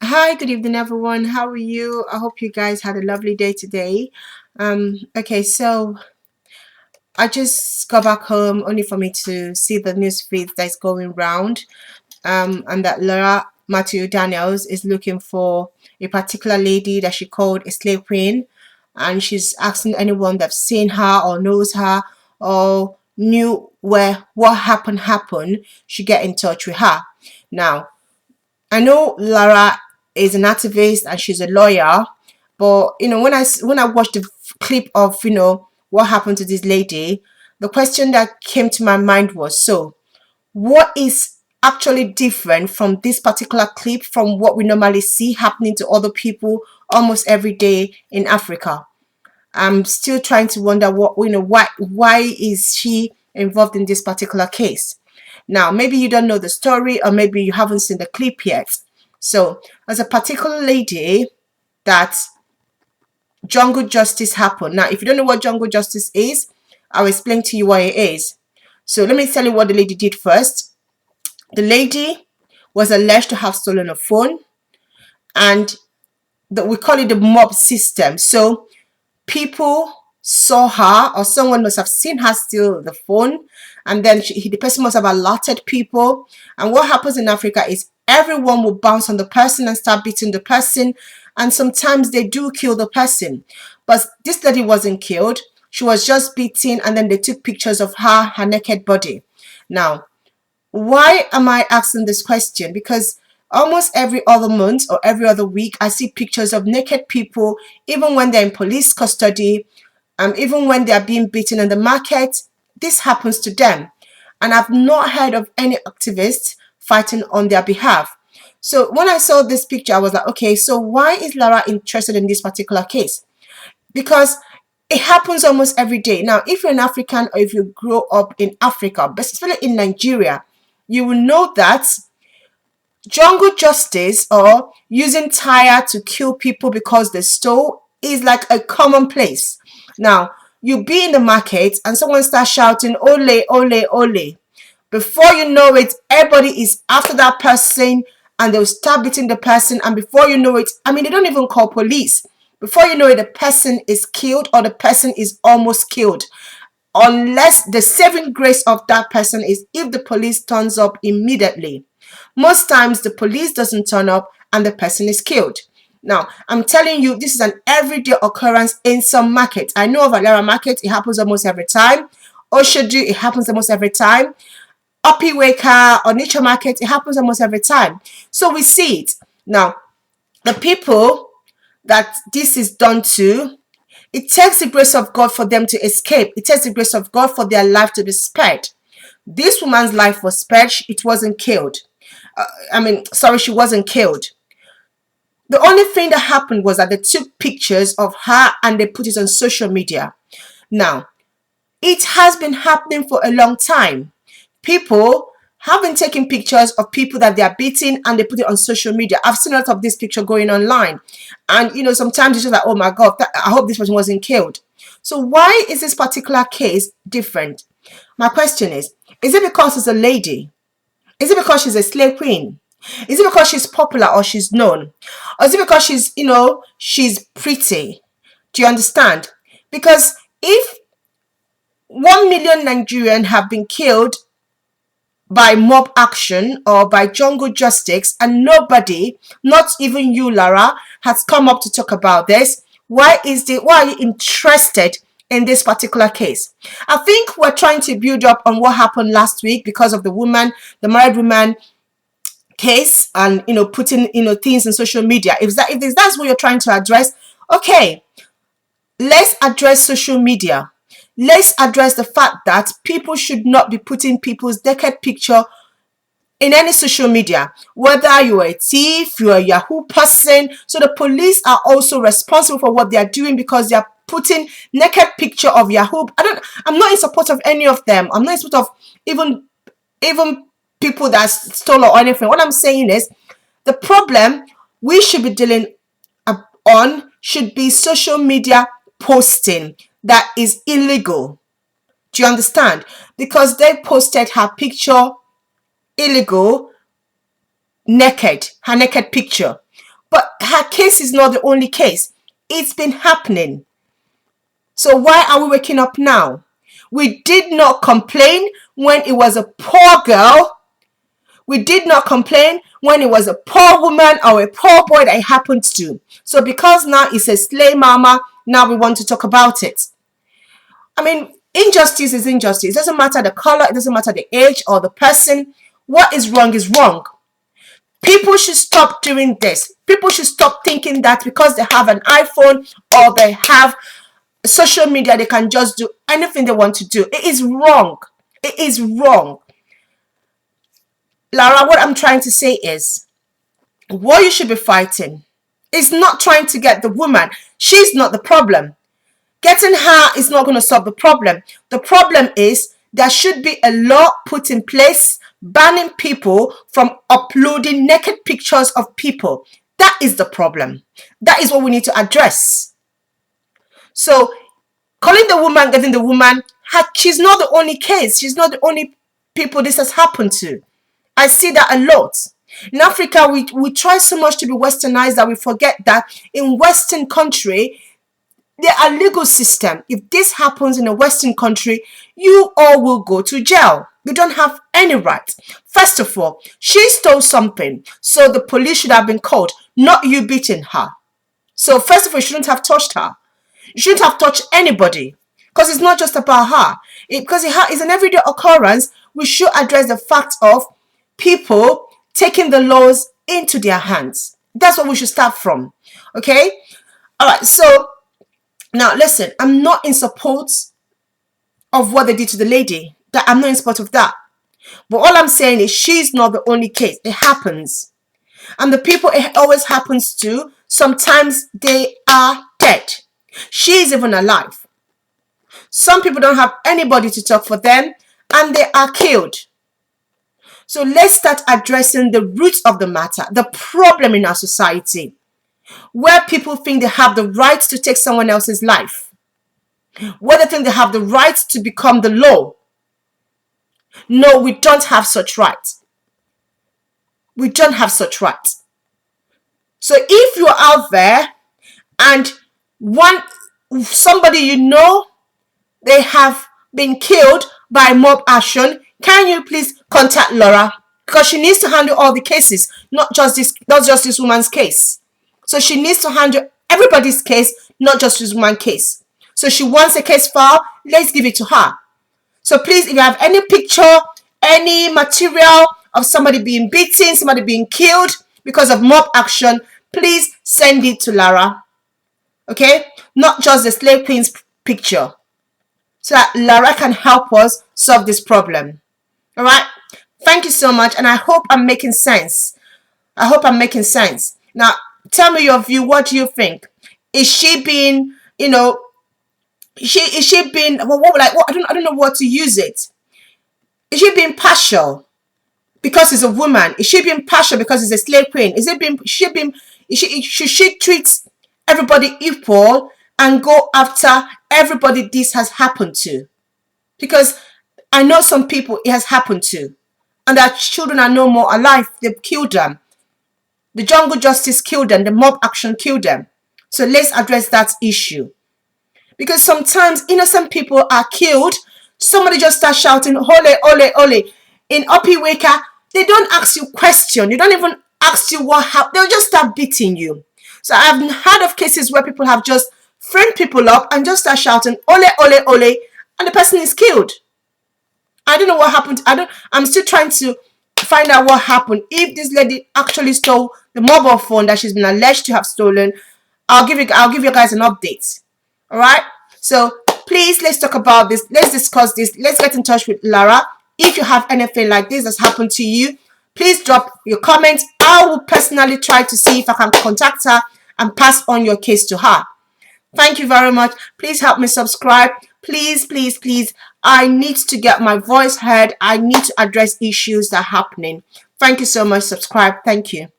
Hi, good evening, everyone. How are you? I hope you guys had a lovely day today. Okay, so I just got back home only for me to see the news feed that's going round, and that Laura Matthew Daniels is looking for a particular lady that she called a slave queen, and she's asking anyone that's seen her or knows her or knew where what happened should get in touch with her. Now, I know Lara is an activist and she's a lawyer, but when I watched the clip of what happened to this lady, the question that came to my mind was, so what is actually different from this particular clip from what we normally see happening to other people almost every day in Africa? I'm still trying to wonder why is she involved in this particular case. Now, maybe you don't know the story, or maybe you haven't seen the clip yet. So, there's a particular lady that jungle justice happened. Now, if you don't know what jungle justice is, I'll explain to you what it is. So, let me tell you what the lady did first. The lady was alleged to have stolen a phone, and we call it the mob system. So, people saw her, or someone must have seen her steal the phone, and then the person must have alerted people. And what happens in Africa is everyone will bounce on the person and start beating the person, and sometimes they do kill the person. But this lady wasn't killed, she was just beaten, and then they took pictures of her naked body. Now, why am I asking this question? Because almost every other month or every other week, I see pictures of naked people, even when they're in police custody, even when they're being beaten in the market. This happens to them. And I've not heard of any activists fighting on their behalf. So when I saw this picture, I was like, okay, so why is Lara interested in this particular case? Because it happens almost every day. Now, if you're an African or if you grow up in Africa, but especially in Nigeria, you will know that jungle justice, or using tire to kill people because they stole, is like a commonplace. Now, you be in the market and someone starts shouting, ole, ole, ole. Before you know it, everybody is after that person and they'll start beating the person. And before you know it, I mean, they don't even call police. Before you know it, the person is killed or the person is almost killed. Unless the saving grace of that person is if the police turns up immediately. Most times the police doesn't turn up and the person is killed. Now, I'm telling you, this is an everyday occurrence in some markets. I know of Alara market, it happens almost every time. Oshodi, it happens almost every time. Opiweka or nature market, it happens almost every time. So we see it. Now, the people that this is done to, it takes the grace of God for them to escape. It takes the grace of God for their life to be spared. This woman's life was spared. It wasn't killed. She wasn't killed. The only thing that happened was that they took pictures of her and they put it on social media. Now, it has been happening for a long time. People have been taking pictures of people that they are beating and they put it on social media. I've seen a lot of this picture going online. And, sometimes it's just like, oh my God, I hope this person wasn't killed. So why is this particular case different? My question is it because it's a lady? Is it because she's a slave queen? Is it because she's popular or she's known? Or is it because she's pretty? Do you understand? Because if 1 million Nigerians have been killed by mob action or by jungle justice and nobody, not even you, Lara, has come up to talk about this, why are you interested in this particular case? I think we're trying to build up on what happened last week because of the married woman case, and putting things in social media. If that's what you're trying to address, okay, let's address social media. Let's address the fact that people should not be putting people's naked picture in any social media, whether you're a thief, you're a Yahoo person. So the police are also responsible for what they are doing because they are putting naked picture of Yahoo. I'm not in support of any of them. I'm not in support of even people that stole or anything. What I'm saying is the problem we should be dealing on should be social media posting that is illegal. Do you understand? Because they posted her picture illegal, naked, her naked picture. But her case is not the only case. It's been happening. So why are we waking up now? We did not complain when it was a poor girl. We did not complain when it was a poor woman or a poor boy that it happened to. So because now it's a slay mama, now we want to talk about it. I mean, injustice is injustice. It doesn't matter the color, it doesn't matter the age or the person. What is wrong is wrong. People should stop doing this. People should stop thinking that because they have an iPhone or they have social media, they can just do anything they want to do. It is wrong. It is wrong. Lara, what I'm trying to say is, what you should be fighting is not trying to get the woman. She's not the problem. Getting her is not going to solve the problem. The problem is there should be a law put in place banning people from uploading naked pictures of people. That is the problem. That is what we need to address. So calling the woman, getting the woman, she's not the only case. She's not the only people this has happened to. I see that a lot. In Africa, we try so much to be westernized that we forget that in Western country, there are legal system. If this happens in a Western country, you all will go to jail. You don't have any right. First of all, she stole something, so the police should have been called, not you beating her. So first of all, you shouldn't have touched her. You shouldn't have touched anybody, because it's not just about her. Because it's an everyday occurrence. We should address the fact of people taking the laws into their hands. That's what we should start from. Okay? All right, so now listen, I'm not in support of what they did to the lady. I'm not in support of that. But all I'm saying is she's not the only case. It happens. And the people it always happens to, sometimes they are dead. She's even alive. Some people don't have anybody to talk for them and they are killed. So let's start addressing the roots of the matter, the problem in our society, where people think they have the right to take someone else's life, where they think they have the right to become the law. No, we don't have such rights. We don't have such rights. So if you're out there and somebody you know, they have been killed by mob action, can you please contact Laura? Because she needs to handle all the cases, not just this woman's case. So she needs to handle everybody's case, not just this woman's case. So she wants a case file, let's give it to her. So please, if you have any picture, any material of somebody being beaten, somebody being killed because of mob action, please send it to Lara. Okay? Not just the slave queen's picture. So that Lara can help us solve this problem. All right? Thank you so much. And I hope I'm making sense. I hope I'm making sense. Now, tell me your view. What do you think? Is she being, is she being, I don't know what to use it. Is she being partial because it's a woman? Is she being partial because it's a slave queen? Should she treat everybody equal and go after everybody this has happened to? Because I know some people it has happened to, and their children are no more alive. They've killed them. The jungle justice killed them. The mob action killed them. So let's address that issue. Because sometimes innocent people are killed. Somebody just starts shouting, "Ole, ole, ole." In Opiweka, they don't ask you question. They don't even ask you what happened. They'll just start beating you. So I've heard of cases where people have just framed people up and just start shouting, "Ole, ole, ole," and the person is killed. I don't know what happened. I'm still trying to find out what happened. If this lady actually stole the mobile phone that she's been alleged to have stolen, I'll give you guys an update. All right? So please, let's talk about this. Let's discuss this. Let's get in touch with Lara. If you have anything like this that's happened to you, please drop your comments. I will personally try to see if I can contact her and pass on your case to her. Thank you very much. Please help me subscribe. Please, please, please. I need to get my voice heard. I need to address issues that are happening. Thank you so much. Subscribe. Thank you.